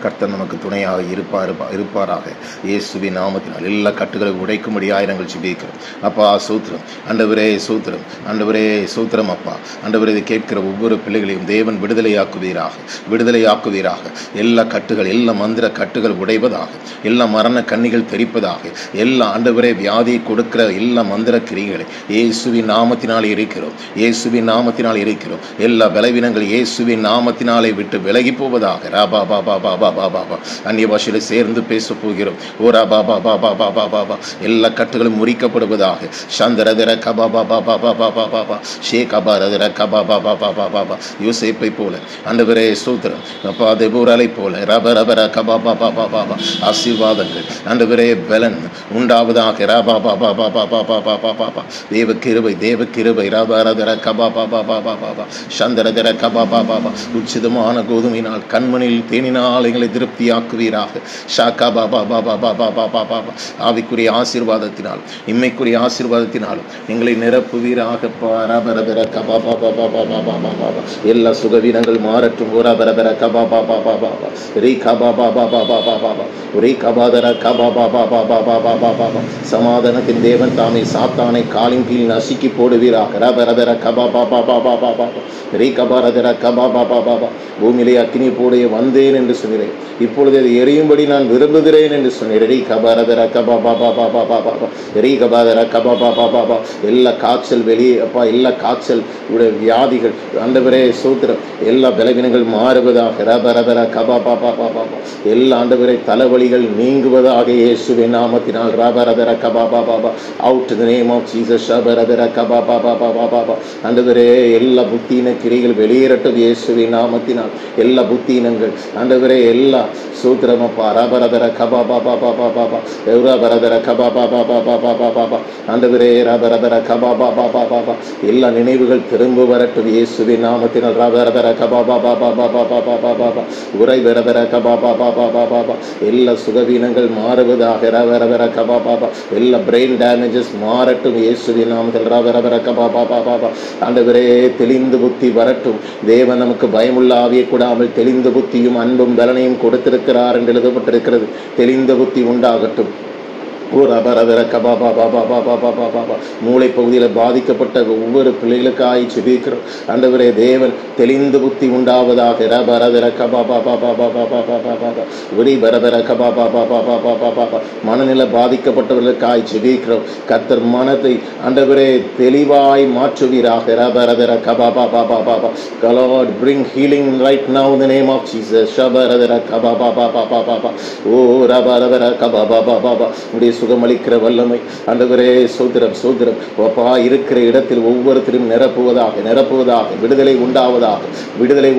கர்த்தர் நமக்கு துணையாக இருப்பாராக. இயேசுவின் நாமத்தினால் எல்லா கட்டுகளை உடைக்கும்படியாக நாங்கள் ஜெபிக்கிறோம். அப்பா சூத்திரம், ஆண்டவரே சூத்திரம், ஆண்டவரே சூத்திரம். அப்பா ஆண்டவரே, இதை கேட்கிற ஒவ்வொரு பிள்ளைகளையும் தேவன் விடுதலையாக்குவீராக. எல்லா கட்டுகள், எல்லா மந்திர கட்டுகள் உடைவதாக, எல்லா மரண கண்ணிகள் தெரிப்பதாக, எல்லா ஆண்டவரே வியாதியை கொடுக்கிற எல்லா மந்திர கிரிகளை இயேசுவின் நாமத்தினால் இருக்கிறோம். இயேசுவின் நாமத்தினால் இருக்கிறோம். எல்லா பலவீனங்கள் இயேசுவின் நாமத்தினாலே விட்டு விலகி போவதாக. ராபா பாபா பாபா பாபா பா அந்நிய பாஷையில சேர்ந்து பேச போகிறோம். ஓ ராபா பாபா பாபா பாபா பா எல்லா கட்டுகளும் முறிக்கப்படுவதாக. சந்தரதர கபா பாபா பாபா பாபா பாபா ஷேகபாரதர கபா பாபா பாபா பாபா யோசேப்பை போல ஆண்டவரே சூத்திரம். அப்பா தெபோராலை போல ரப ரபர கபா பாபா பாபா ஆசீர்வாதங்கள் ஆண்டவரே பலன் உண்டாவதாக. ராபா பாபா பாபா பாபா பாபா பாபா தேவ கிருபை ராபரதர கபா பாபா பாபா பாபா சந்தரதர கபா பாபா உச்சிதமான கோதுமையினால் கண்மணியில் தேனினால் எங்களை திருப்தியாக்குவீராக. ஷாக்கா பாபா பாபா பாபா பாபா பாபா ஆவிக்குரிய ஆசீர்வாதத்தினால், இம்மைக்குரிய ஆசீர்வாதத்தினாலும் எங்களை நிரப்புவீராக. பரபரபர கபா பாபா பாபா பாபா பாபா எல்லா சுகவீனங்கள் மாறட்டும். ஓரபரபர கபா பாபா பாபா ரீ கபா பாபா பாபா பாபா ரீ கபாதர கபா பாபா பாபா பாபா பாபா சமாதானத்தின் தேவன் தாமே சாத்தானை காலின் கீழ் நசுக்கி போடுவீராக. ரபரபர கபா பாபா பாபா பாபா ரீ கபாரதர கபா பாபா பாபா பூமியிலே அக்கினி போடைய வந்தேன் என்று சொன்னேன், இப்பொழுது அதை எரியும்படி நான் விரும்புகிறேன் என்று சொன்னேன். ரீ கபாரதர கபா பாபா பாபா பாபா ரீ கபாதர கபா பாபா பாபா எல்லா காய்ச்சல் வெளியே அப்பா, எல்லா காய்ச்சல் உடைய வியாதிகள் ஆண்டவரே சூத்திரம், எல்லா பலவீனங்கள் மாறுவதாக. ரபரபர கபா பாபா பாபா எல்லா ஆண்டவரே தலைவலிகள் நீங்குவதாக இயேசுவின் நாமத்தினால். ரபரபர கபா பாபா out the name of Jesus. ரபரபர கபா பாபா பாபா ஆண்டவரே எல்லா புத்தியின கிரிகள் வெளியேறட்டும் இயேசுவின் நாமத்தினால். எல்லா புத்தியினங்கள் ஆண்டவரே எல்லா சூத்திரமப்பா ரபரதர கபா பாபா பாபா பாபா ரபரதர கபா பாபா பாபா பாபா பாபா ஆண்டவரே ரபரதர கபா பாபா பாபா எல்லா நினைவுகள் திரும்ப வரட்டும் இயேசுவின் நாமத்தினால். ரபரதர கபா பாபா பாபா பாபா பாபா பாபா உரை வரதர கபா பாபா பாபா பாபா எல்லா சுகவீனங்கள் மாறுவதாக. ரபரதர கபா பாபா எல்லா பிரெயின் டேமேஜஸ் மாறட்டும் இயேசுவின் நாமத்தில். ரபரதர கபா பாபா பாபா ஆண்டவரே தெளிந்து புத்தி வரட்டும். தேவன் நமக்கு பயமுள்ள ஆவியை கூடாமல் தெளிந்த புத்தியும் அன்பும் பலனையும் கொடுத்திருக்கிறார் என்று எழுதப்பட்டிருக்கிறது. தெளிந்த புத்தி உண்டாகட்டும். மூளை பகுதியில் பாதிக்கப்பட்ட ஒவ்வொரு பிள்ளைகளுக்காய் ஜெபிக்கிறோம். ஆண்டவரே தேவன் தெளிந்த புத்தி உண்டாவதாக. மனநிலை பாதிக்கப்பட்டவர்களுக்காய் ஜெபிக்கிறோம். கர்த்தர் மனதை ஆண்டவரே தெளிவாய் மாற்றுவீராக. God bring healing right now in the name of Jesus. சுகமளிக்கிற வல்லமை ஆண்டவரே சோதரம் அப்பா இருக்கிற இடத்தில் ஒவ்வொருத்தரும் நிரப்புவதாக விடுதலை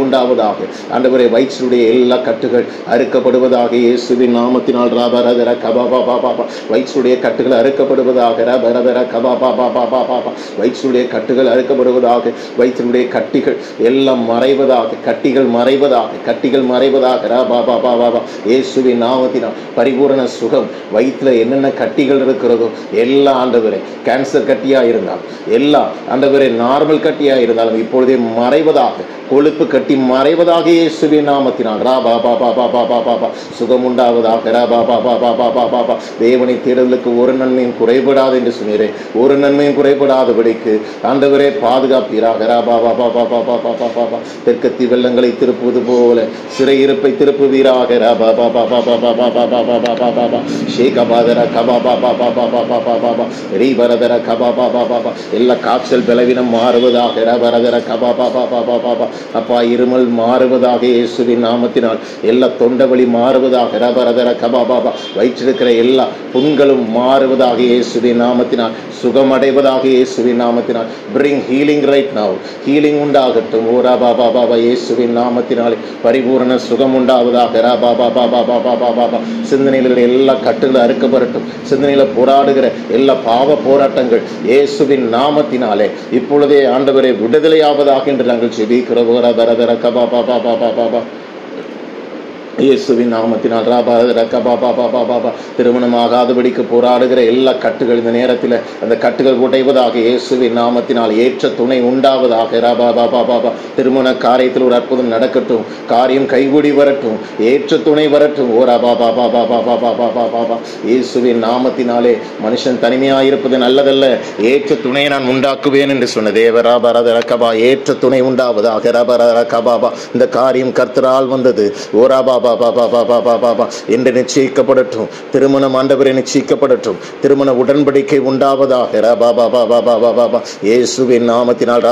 உண்டாவதாக ஆண்டவரே வயிற்றுடைய எல்லா கட்டுகள் அறுக்கப்படுவதாக இயேசுவின் நாமத்தினால். ராபரதர கபாபா பாபா வயிற்றுடைய கட்டுகள் அறுக்கப்படுவதாக. ரபரதர கபாபா பாபா பாபா வயிற்றுடைய கட்டுகள் அறுக்கப்படுவதாக. வயிற்றுடைய கட்டிகள் எல்லாம் மறைவதாக. கட்டிகள் மறைவதாக. ராபாபா பாபா இயேசுவின் நாமத்தினால் பரிபூரண சுகம். வயிற்றுல என்னென்ன கட்டிகள் இருக்கிறதோ எல்லா ஆண்டவரே கேன்சர் கட்டியா இருந்தாலும், எல்லா ஆண்டவரே நார்மல் கட்டியா இருந்தாலும் இப்பொழுதே மறைவதாக. கொழுப்பு கட்டி மறைவதாக இயேசுவின் நாமத்தினால். ராபா பாபா பாபா பாபா சுகம் உண்டாவதாக. ராபா பாபா பாபா பாபா தேவனை தேடுதலுக்கு ஒரு நன்மையும் குறைபடாது என்று சொன்னீரே, ஒரு நன்மையும் குறைபடாதபடிக்கு ஆண்டவரே பாதுகாப்பீராக. ராபா பாபா பாபா பாபா பாபா தெற்கத்தி வெள்ளங்களை திருப்புவது போல சிறையிருப்பை திருப்புவீராக. ராபா பாபா பாபா பாபா பாபா பாபா பாபா ஷேகபாதர கபா பாபா பாபா பாபா பாபா ரீபரதர கபா பாபா பாபா எல்லா காய்ச்சல் பலவீனம் மாறுவதாக. ரபரதர கபா பாபா பாபா பாபா அப்பா இருமல் மாறுவதாக இயேசுவின் நாமத்தினால். எல்லா தொண்டவலி மாறுவதாக. ரபரதர கபா பாபா வயிற்றிருக்கிற எல்லா புண்களும் மாறுவதாக இயேசுவின் நாமத்தினால். சுகமடைவதாக இயேசுவின் நாமத்தினால். Bring healing right now. Healing உண்டாகட்டும். ஓ ராபா பாபா இயேசுவின் நாமத்தினால் பரிபூரண சுகம் உண்டாவதாக. ராபா பாபா பாபா பாபா சிந்தனையில் எல்லா கட்டுகளும் அறுக்கப்படட்டும். சிந்தனையில போராடுகிற எல்லா பாவ போராட்டங்கள் இயேசுவின் நாமத்தினாலே இப்பொழுதே ஆண்டவரே விடுதலையாவதாக என்று நாங்கள் ஜெபிக்கிறோம். இயேசுவின் நாமத்தினால் திருமணமாகாதபடிக்கு போராடுகிற எல்லா கட்டுகள் இந்த நேரத்தில் அந்த கட்டுகள் உடைவதாக. இயேசுவின் நாமத்தினால் ஏற்ற துணை உண்டாவதாக. திருமண காரியத்தில் ஒரு அற்புதம் நடக்கட்டும், காரியம் கைகூடி வரட்டும், ஏற்ற துணை வரட்டும். இயேசுவின் நாமத்தினாலே மனுஷன் தனிமையாயிருப்பது நல்லதல்ல, ஏற்ற துணையை நான் உண்டாக்குவேன் என்று சொன்ன தேவராபரதரகபா, ஏற்ற துணை உண்டாவதாக. ரபரகபாபா, இந்த காரியம் கர்த்தரால் வந்தது. என்று நிச்சயிக்கப்படட்டும். திருமணம் ஆண்டவரே நிச்சயிக்கப்படட்டும். திருமண உடன்படிக்கை உண்டாவதாக. இயேசுவின் நாமத்தினால்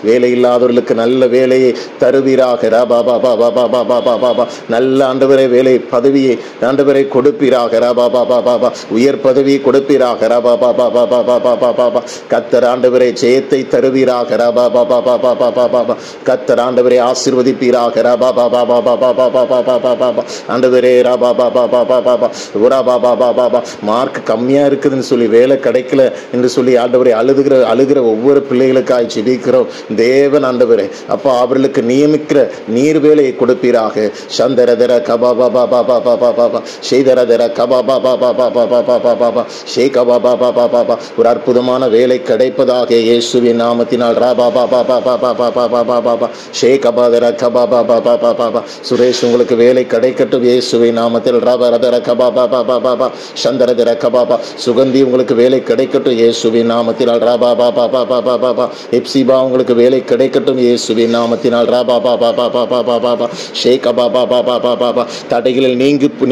வேலை இல்லாதவர்களுக்கு நல்ல வேலையை தருவீராக. நல்ல ஆண்டவரே வேலை பதவியை ஆண்டவரை கொடுப்பீராக. உயர் பதவியை கொடுப்பீராக. கர்த்தர் ஆண்டவரே ஜெயத்தை தருவீராக. கர்த்தர் ஆண்டவரை ஆசீர்வதிப்பீராக. மார்க் கம்மியா இருக்குதுன்னு சொல்லி வேலை கிடைக்கல என்று சொல்லி ஆண்டவரை அழுகிற ஒவ்வொரு பிள்ளைகளுக்காய் ஜெபிக்கிறோம். தேவன் ஆண்டவரே அப்பா அவர்களுக்கு நியமிக்கிற நீர் வேலையை கொடுப்பீராக. சந்தரதர கபாபாபாபாபாபாபாபா ஷேதரதர கபாபாபாபாபாபாபாபாபா ஷேகபாபாபாபாபாபா ஒரு அற்புதமான வேலை கிடைப்பதாக இயேசுவின் நாமத்தினால். ராபாபாபாபாபாபாபாபாபா ஷேகபாதர கபாபாபாபாபாபா சுரேஷ் உங்களுக்கு வேலை கிடைக்கட்டும் இயேசுவின் நாமத்தில். ரபரதர கபாபாபாபாபா சந்தரதர கபாபா சுகந்தி உங்களுக்கு வேலை கிடைக்கட்டும் இயேசுவின் நாமத்தினால். ராபாபாபாபாபாபாபா எப்சிபா உங்களுக்கு வேலை கிடைக்கட்டும் இயேசுவின் நாமத்தினால். ராபாபாபாபாபாபாபா ஷேகபாபாபாபாபாபா தடைகளில்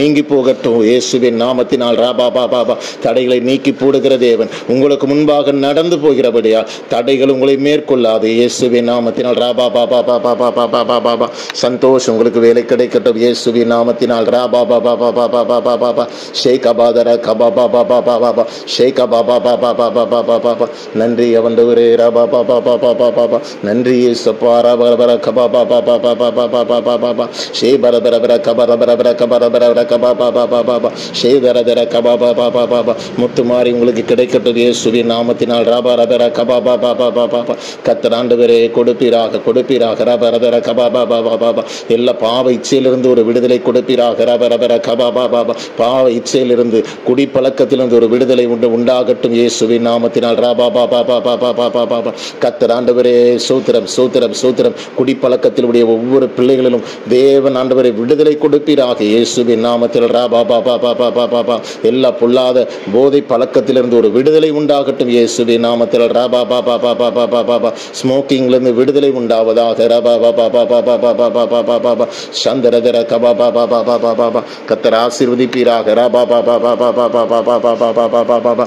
நீங்கி போகட்டும் இயேசுவின் நாமத்தினால். ராபாபாபாபா தடைகளை நீக்கி போடுகிற தேவன் உங்களுக்கு முன்பாக நடந்து போகிறபடியா தடைகள் உங்களை மேற்கொள்ளாது இயேசுவின் நாமத்தினால். ராபாபாபாபாபாபாபாபா சந்தோஷம் உங்களுக்கு வேலை கிடைக்கட்டும் இயேசுவின் நாமத்தினால். ராபாபாபாபாபாபாபாபா ஷேகபாதர கபாபாபாபாபாபா ஷேகபாபாபாபாபாபாபாபா நன்றி அவண்டவரே. ராபாபாபாபாபாபாபா நன்றி இயேசுப்பா. ரபரபர கபாபாபாபாபாபாபாபாபா ஷேபரபரபர கபரபரபர கபரபரபர கபாபாபாபாபா ஷேதரதர கபாபாபாபாபா முத்துமாரி உங்களுக்கு கிடைக்கட்டும் இயேசுவின் நாமத்தினால். ராபரபர கபாபாபாபாபாபா கர்த்தர் ஆண்டவரே கொடுப்பீராக கொடுப்பீராக. ரபரபர கபாபாபாபாபா எல்லா பாவ இச்சையிலிருந்து ஒரு விடுதலை கொடுப்பீராக. ரபரபர கபாபாபாபா பாவ இச்சையிலிருந்து குடிப்பழக்கத்திலிருந்து ஒரு விடுதலை உண்டாகட்டும் இயேசுவின் நாமத்தினால். ராபாபாபாபாபாபாபாபா கர்த்தர் ஆண்டவரே சோத்திரம் சோத்திரம் சோத்திரம் குடிப்பழக்கத்தில் உடைய ஒவ்வொரு பிள்ளைகளிலும் தேவன் ஆண்டவரை விடுதலை கொடுப்பீராக இயேசுவின் நாமத்தில். ராபாபாபாபாபாபாபா எல்லா பொல்லாத போதை பழக்கத்திலிருந்து ஒரு விடுதலை உண்டாகட்டும் இயேசுவின் நாமத்தில். ராபாபாபாபாபாபாபா ஸ்மோக்கிங்லேருந்து விடுதலை உண்டாவதாக. ராபாபாபாபாபாபாபாபாபா சந்தரதர கபாபாபாபாபாபாபா கர்த்தர் ஆசீர்வதிப்பீராக. ராபாபாபாபாபாபாபாபாபாபாபாபா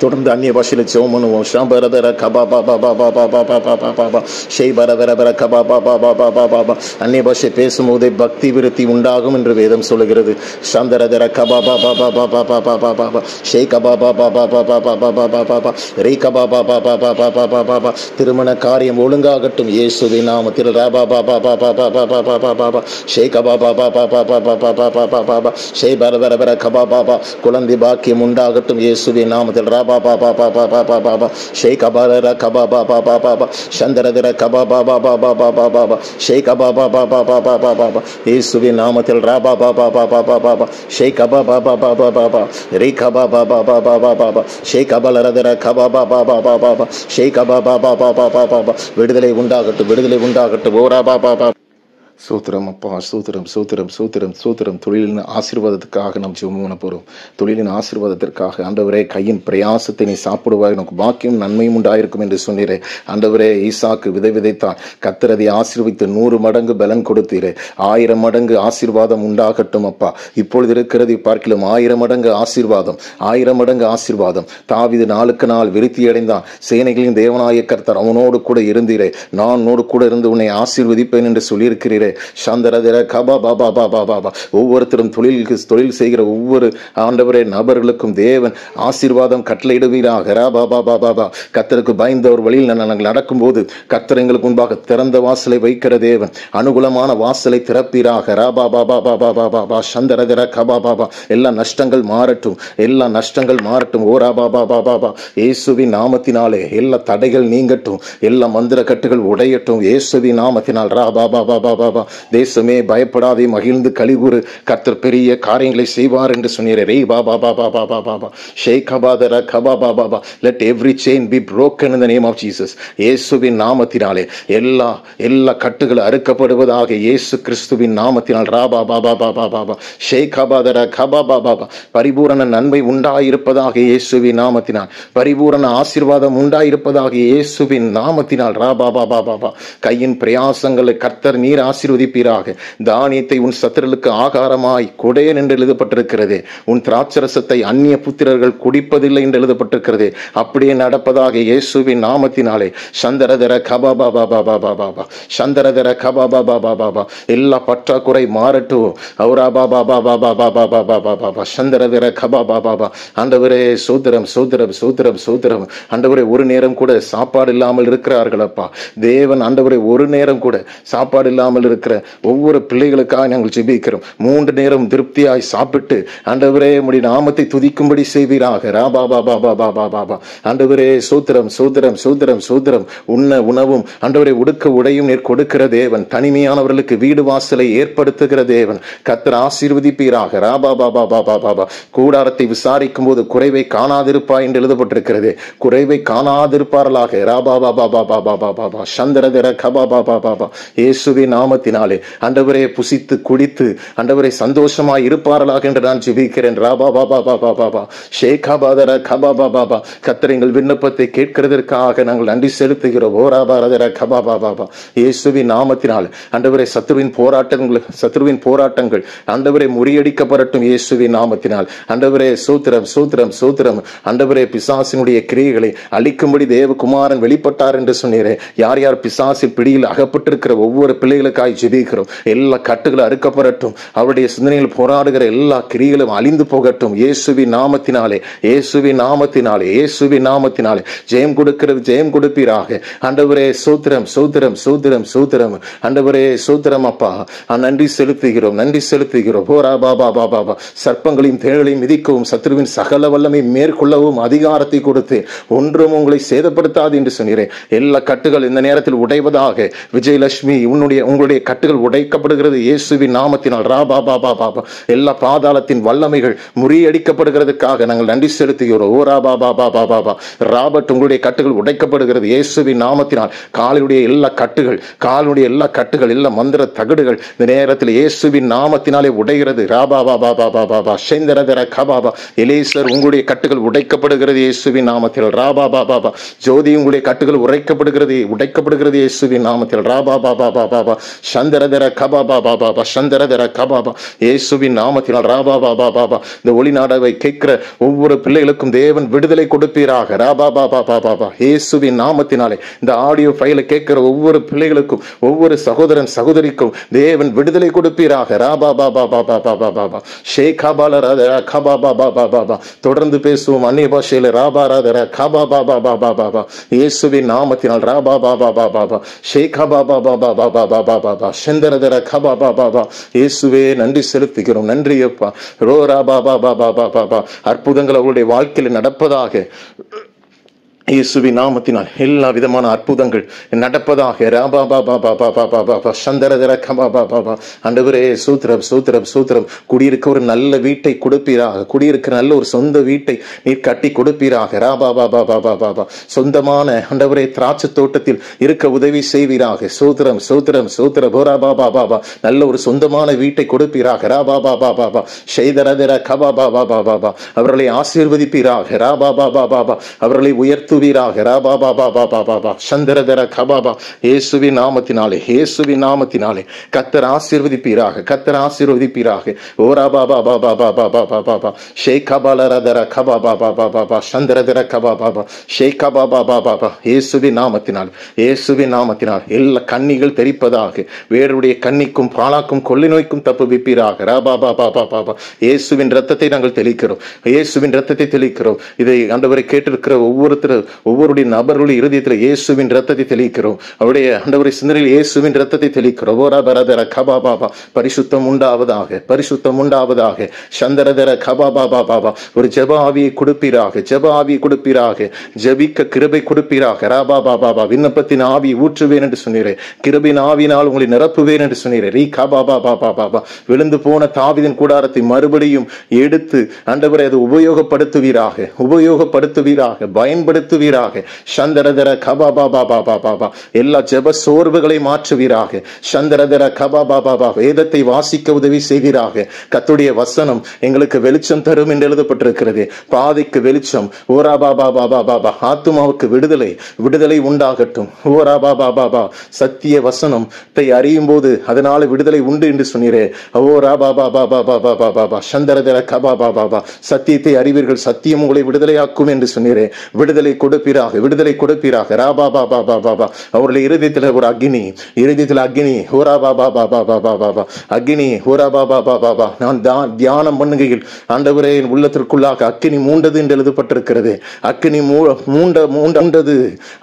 தொடர்ந்து அந்நிய பாஷையில் ஜெபம் பண்ணுவோம். ஷாபரதர கபாபாபாபாபாபாபாபாபாபா ஷேபரதர கபாபாபாபாபாபாபா அந்நிய பாஷை பேசும்போதே பக்தி விருத்தி உண்டாகும் என்று வேதம் சொல்லுகிறது. சந்தரதர கபாபாபாபாபாபாபாபாபா ஷே கபாபாபாபாபாபாபாபாபா ரே கபாபாபாபாபாபாபாபாபா திருமண காரியம் ஒழுங்காகட்டும் இயேசுவின் நாமத்தில். ராபாபாபாபாபாபாபாபாபா ஷே கபாபாபாபாபாபாபாபாபாபா ஷே பரதர கபாபாபா குழந்தை பாக்கியம் உண்டாகட்டும் இயேசுவின் நாமத்தில். ராபாபாபாபாபாபாபாபா ஷே கபாதர கபாபாபாபாபா சந்தரதர கபாபாபாபாபாபாபா ஷே கபாபாபாபாபாபாபா இயேசுவின் நாமத்தில். ராபாபாபாபாபாபாபா ஷே கபாபாபாபாபாபா ரே கபாபாபாபாபாபாபா ஷே கபலரதர கபாபாபாபாபாபா ஷே கபாபாபாபாபாபாபா விடுதலை உண்டாகட்டும் விடுதலை உண்டாகட்டும். ஓ ராபாபாபா சூத்திரம் அப்பா சூத்திரம் சூத்திரம் சூத்திரம் சூத்திரம். தொழிலின் ஆசீர்வாதத்துக்காக நாம் ஜெபம் பண்ண போகிறோம். தொழிலின் ஆசீர்வாதத்திற்காக ஆண்டவரே கையின் பிரயாசத்தை நீ சாப்பிடுவாய், நமக்கு பாக்கியம் நன்மையும் உண்டாயிருக்கும் என்று சொன்னீரே. ஆண்டவரே ஈசாக்கு விதை விதைத்தான், கர்த்தர் அதை ஆசீர்வித்து 100 மடங்கு பலன் கொடுத்தீரே. 1000 மடங்கு ஆசீர்வாதம் உண்டாகட்டும் அப்பா. இப்பொழுது இருக்கிறது பார்க்கிலும் 1000 மடங்கு ஆசீர்வாதம், 1000 மடங்கு ஆசீர்வாதம். தாவீது நாளுக்கு நாள் விருத்தி அடைந்தான். சேனைகளின் தேவனாய கர்த்தர் அவனோடு கூட இருந்தீரே. நான் உன்னோடு கூட இருந்து உன்னை ஆசீர்வதிப்பேன் என்று சொல்லியிருக்கிறீரே. சந்தரதர கபாபாபாபாபாபா ஒவ்வொருத்தரும் தொழில் செய்கிற ஒவ்வொரு ஆண்டவரே நபர்களுக்கும் தேவன் ஆசீர்வாதம் கட்டளையிடுவீராக. ராபாபாபாபாபா கர்த்தருக்கு பயந்த ஒரு வழியில் நாங்கள் நடக்கும்போது கர்த்தர் எங்களுக்கு முன்பாக திறந்த வாசலை வைக்கிற தேவன், அனுகூலமான வாசலை திறப்பீராக. ராபாபாபாபாபாபாபா சந்தரதர கபாபாபா எல்லா நஷ்டங்கள் மாறட்டும், எல்லா நஷ்டங்கள் மாறட்டும். ஓ ராபாபாபாபாபா இயேசுவின் நாமத்தினாலே எல்லா தடைகள் நீங்கட்டும், எல்லா மந்திர கட்டுகள் உடையட்டும் இயேசுவின் நாமத்தினால். ராபாபாபாபாபா பாபா. தேசமே பயப்படாதே, மகிழ்ந்து கலிகூறு, கர்த்தர் பெரிய காரியங்களை செய்வார் என்று சொன்னீரே. ரே பாபா பாபா பாபா பாபா ஷேகபாதர கபாபா பாபா. Let every chain be broken in the name of Jesus. இயேசுவின் நாமத்தினாலே எல்லா கட்டுகள் அறுக்கப்படுவதாக இயேசு கிறிஸ்துவின் நாமத்தினால். ராபா பாபா பாபா பாபா ஷேகபாதர கபாபா பாபா. பரிபூரண நன்மை உண்டாயிருப்பதாக இயேசுவின் நாமத்தினால். பரிபூரண ஆசீர்வாதம் உண்டாயிருப்பதாக இயேசுவின் நாமத்தினால். ராபா பாபா பாபா. கையின் பிரயாசங்களை கர்த்தர் நீர் ஆசீர்வதிப்பீராக. தானியத்தை உன் சத்துருளுக்கு ஆகாரமாய் கொடேன் என்று எழுதப்பட்டிருக்கிறது. உன் திராட்சரசத்தை அந்நிய புத்திரர்கள் குடிப்பதில்லை என்று எழுதப்பட்டிருக்கிறது. அப்படியே நடப்பதாக இயேசுவின் நாமத்தினாலே. சந்தரதர கபாபா பாபா பாபா பாபா சந்தரதர கபாபா பாபா பாபா. எல்லா பற்றாக்குறை மாறட்டும். அவுரா பாபா பாபா பாபா பாபா பாபா பாபா சந்தரதர கபாபா பாபா. ஆண்டவரே சோதரம் சோதரம் சோதரம் சோதரம். ஆண்டவரே ஒரு நேரம் கூட சாப்பாடு இல்லாமல் இருக்கிறார்கள் அப்பா. தேவன் ஆண்டவரே ஒரு நேரம் கூட சாப்பாடு இல்லாமல் இருக்கிற ஒவ்வொரு பிள்ளைகளுக்காக நாங்கள் ஜெபிக்கிறோம். 3 நேரம் திருப்தியாய் சாப்பிட்டு ஆண்டவரே உம்முடைய நாமத்தை துதிக்கும்படி செய்வீராக. ராபா பாபா பாபா பாபா. ஆண்டவரே சோதரம் சோதரம் சோதரம் சோதரம். உண்ண உணவும் ஆண்டவரே உடுக்க உடையும் நீர் கொடுக்கிற தேவன். தனிமையானவர்களுக்கு வீடு வாசலை ஏற்படுத்துகிற தேவன். கர்த்தர் ஆசீர்வதிப்பீராக. ராபா பாபா பாபா பாபா. கூடாரத்தை விசாரிக்கும் போது குறைவை காணாதிருப்பாய் என்று எழுதப்பட்டிருக்கிறது. குறைவை காணாதிருப்பார்களாக. ராபா பாபா பாபா பாபா பாபா சந்திரதர கபா பாபா பாபா. இயேசுவின் நாமத்தினாலே ஆண்டவரே புசித்து குடித்து ஆண்டவரே சந்தோஷமாய் இருப்பார்களாக என்று நான் ஜெபிக்கிறேன். ராபா பாபா பாபா பாபா ஷேகாபாதர கபா பாபா. கர்த்தர் எங்கள் விண்ணப்பத்தை கேட்கிறதற்காக நாங்கள் நன்றி செலுத்துகிறோம். ஓராபாரதர கபா பாபா. இயேசுவின் நாமத்தினால் ஆண்டவரே சத்துருவின் போராட்டங்கள் ஆண்டவரே முறியடிக்கப்படட்டும். இயேசுவின் நாமத்தினால் ஆண்டவரே சோத்திரம் சோத்திரம் சோத்திரம். ஆண்டவரே பிசாசினுடைய கிரியைகளை அழிக்கும்படி தேவகுமாரன் வெளிப்பட்டார் என்று சொன்னீரே. யார் யார் பிசாசின் பிடியில் அகப்பட்டிருக்கிற ஒவ்வொரு பிள்ளைகளுக்காய் ஜெபிக்கிறோம். எல்லா கட்டுகளும் அறுக்கப்படட்டும். அவருடைய சிந்தனையில் போராடுகிற எல்லா கிரியைகளும் அழிந்து போகட்டும். இயேசுவின் நாமத்தினாலே இயேசுவின் நாமத்தினாலே இயேசுவின் நாமத்தினாலே ஜெயம் கொடுப்பீராக. ஆண்டவரே சோத்திரம் சோத்திரம் சோத்திரம் சோத்திரம். ஆண்டவரே சோத்திரம் அப்பா. நன்றி செலுத்துகிறோம் நன்றி செலுத்துகிறோம். போரா பாபா பாபா பாபா. சர்ப்பங்களையும் தேள்களையும் மிதிக்கவும் சத்ருவின் சகல வல்லமை மேற்கொள்ளவும் அதிகாரத்தை கொடுத்து ஒன்றும் உங்களை சேதப்படுத்தாது என்று சொன்னீரே. எல்லா கட்டுகள் இந்த நேரத்தில் உடைவதாக. விஜயலட்சுமி உங்களுடைய கட்டுகள் உடைக்கப்படுகிறது இயேசுவின் நாமத்தினால். ராபா பாபா பாபா. எல்லா பாதாளத்தின் வல்லமைகள் முறியடிக்கப்படுகிறதுக்காக நாங்கள் நன்றி செலுத்துகிறோம். ஓ ராபா பாபா பாபா பாபா. ராபர்ட் உங்களுடைய கட்டுகள் உடைக்கப்படுகிறது இயேசுவின் நாமத்தினால். காலுடைய எல்லா கட்டுகள் எல்லா மந்திர தகடுகள் இந்த நேரத்தில் இயேசுவின் நாமத்தினாலே உடைகிறது. ராபா பாபா பாபா பாபா சேந்தரதர கபாபா. எலேசர் உங்களுடைய கட்டுகள் உடைக்கப்படுகிறது இயேசுவின் நாமத்தில். ராபா பாபா பாபா. ஜோதி உங்களுடைய கட்டுகள் உடைக்கப்படுகிறது இயேசுவின் நாமத்தில். ராபா பாபா பாபா சந்தரதர கபாபா பாபா சந்தரதர கபாபா இயேசுவின் நாமத்தினால். ராபா பாபா பாபா. இந்த ஒளிநாடாவை கேட்கிற ஒவ்வொரு பிள்ளைகளுக்கும் தேவன் விடுதலை கொடுப்பீராக. ராபா பாபா பாபா இயேசுவின் நாமத்தினாலே. இந்த ஆடியோ ஃபைலை கேட்கிற ஒவ்வொரு பிள்ளைகளுக்கும் ஒவ்வொரு சகோதரன் சகோதரிக்கும் தேவன் விடுதலை கொடுப்பீராக. ராபா பாபா பாபா பாபா பாபா ஷேகாபாலரதர கபா பாபா பாபா. தொடர்ந்து பேசுவோம் அந்நிய பாஷையில. ராபாரதர கபா பாபா பாபா பாபா இயேசுவின் நாமத்தினால். ராபா பாபா பாபா ஷேகபா பாபா பாபா பாபா பாபா சந்தரதர கபா பாபா. இயேசுவே நன்றி செலுத்துகிறோம். நன்றி அப்பா. ரோ ராபா பாபா பாபா பாபா. அற்புதங்கள் அவருடைய வாழ்க்கையில் நடப்பதாக இயேசுவின் நாமத்தினால். எல்லா விதமான அற்புதங்கள் நடப்பதாக. ராபா பாபா பாபா பாபா பாபா சந்தரதர கபா பாபா. ஆண்டவரே சூத்திரம் சூத்திரம் சூத்திரம். குடியிருக்க ஒரு நல்ல வீட்டை கொடுப்பீராக. குடியிருக்க நல்ல ஒரு சொந்த வீட்டை நீர் கட்டி கொடுப்பீராக. ராபா பாபா பாபா பாபா. சொந்தமான ஆண்டவரே திராட்சை தோட்டத்தில் இருக்க உதவி செய்வீராக. சூத்திரம் சூத்திரம் சூத்திரம். போரா பாபா பாபா. நல்ல ஒரு சொந்தமான வீட்டை கொடுப்பீராக. ராபா பாபா பாபா ஷைதரதர கபா பாபா பாபா. அவர்களை ஆசீர்வதிப்பீராக. ராபா பாபா பாபா. அவர்களை உயர்த்துவீராக. ராபா பாபா பாபா பாபா சந்தரதர கபாபா. இயேசுவின் நாமத்தினாலே இயேசுவின் நாமத்தினாலே கர்த்தர் ஆசீர்வதிப்பீராக. கர்த்தர் ஆசீர்வதிப்பீராக. ஓ ராபா பாபா பாபா பாபா பாபா ஷேகபாலரதர கபா பாபா பாபா சந்தரதர கபா பாபா ஷேகபா பாபா பாபா. இயேசுவின் நாமத்தினால் இயேசுவின் நாமத்தினால் எல்லா கண்ணிகள் தெரிப்பதாக. வேறுடைய கண்ணிக்கும் பாலாக்கும் கொள்ளை நோய்க்கும் தப்புவிப்பீராக. ராபா பாபா பாபா. இயேசுவின் ரத்தத்தை நாங்கள் தெளிக்கிறோம். இயேசுவின் ரத்தத்தை தெளிக்கிறோம். இதை ஆண்டவரை கேட்டிருக்கிற ஒவ்வொருத்தர் ஒவ்வொருடைய நபர்களுடைய இருதயத்தில் இயேசுவின் ரத்தத்தை தெளிக்கிறோம். அவருடைய ஆண்டவருடைய சிந்தனையில் இயேசுவின் ரத்தத்தை தெளிக்கிறோம். ஓரா பரதர கபா பாபா, பரிசுத்தம் உண்டாவதாக, பரிசுத்தம் உண்டாவதாக. சந்தரதர கபா பாபா பாபா, ஒரு ஜெப ஆவியை கொடுப்பீராக, ஜெப ஆவியை கொடுப்பீராக, ஜெபிக்க கிருபை கொடுப்பீராக. ராபா பாபா, விண்ணப்பத்தின் ஆவி ஊற்றுவேன் என்று சொன்னீரே, கிருபின் ஆவியினால் உங்களை நிரப்புவேன் என்று சொன்னீரே. ரீ கபா பாபா பாபா, விழுந்து போன தாவீதின் கூடாரத்தை மறுபடியும் எடுத்து ஆண்டவரே அது உபயோகப்படுத்துவீராக, உபயோகப்படுத்துவீராக, பயன்படுத்துவீராக. சந்தரதர கபா பாபா பாபா பாபா, எல்லா ஜெப சோர்வுகளை மாற்றுவீராக. சந்தரதர கபா பாபா பாபா, வேதத்தை வாசிக்க உதவி செய்வீராக. கர்த்தருடைய வசனம் எங்களுக்கு வெளிச்சம் தரும் என்று எழுதப்பட்டிருக்கிறது. பாதைக்கு வெளிச்சம். ஓரா பாபா பாபா பாபா, ஆத்துமாவுக்கு விடுதலை, விடுதலை உண்டாகட்டும். ஓரா பாபா பாபா, சத்திய வசனத்தை அறியும் போது அதனால விடுதலை உண்டு என்று சொன்னீரே. ஓரா பாபா பாபா பாபா பாபா, சந்தரதர கபா பாபா பாபா, சத்தியத்தை அறிவீர்கள், சத்தியம் உங்களை விடுதலையாக்கும் என்று சொன்னீரே. விடுதலை கொடுப்பீராக, விடுதலை கொடுப்பீராக. ராபா பாபா பாபா பாபா, அவருடைய இருதயத்தில் ஒரு அக்னி, இருதயத்தில் அக்னி. ஓரா பாபா பாபா பாபா பாபா, அக்னி. ஓரா பாபா பாபா பாபா, நான் தியானம் பண்ணுகையில் ஆண்டவரே என் உள்ளத்திற்குள்ளாக அக்கினி மூண்டது என்று எழுதப்பட்டிருக்கிறது. அக்கினி மூண்டது,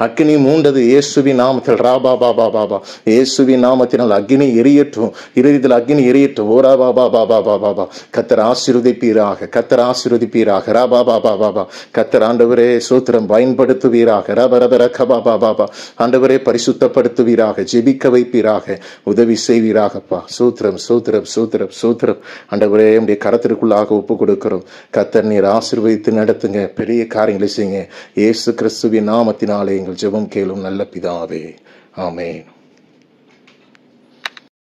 அக்கினி மூண்டது இயேசுவின் நாமத்தில். ராபா பாபா பாபா, இயேசுவின் நாமத்தினால் அக்கினி எரியட்டும், இருதயத்தில் அக்கினி எரியட்டும். ஓரா பாபா பாபா பாபா, கர்த்தர் ஆசீர்வதிப்பீராக, கர்த்தர் ஆசீர்வதிப்பீராக. ராபா பாபா பாபா, கர்த்தர் ஆண்டவரே சோத்திரம் பயன்படுத்துவீராக. ரபரபர கபா பாபா, ஆண்டவரே பரிசுத்தப்படுத்துவீராக, ஜெபிக்க வைப்பீராக, உதவி செய்வீராகப்பா. சூத்திரம் சூத்திரம் சூத்திரம் சூத்திரம். ஆண்டவரே உடைய கரத்திற்குள்ளாக ஒப்பு கொடுக்கிறோம். கர்த்தர் நீர் ஆசீர்வதித்து நடத்துங்க, பெரிய காரியங்களை செய்யுங்க. இயேசு கிறிஸ்துவின் நாமத்தினாலே எங்கள் ஜெபம் கேளும் நல்ல பிதாவே. ஆமென்.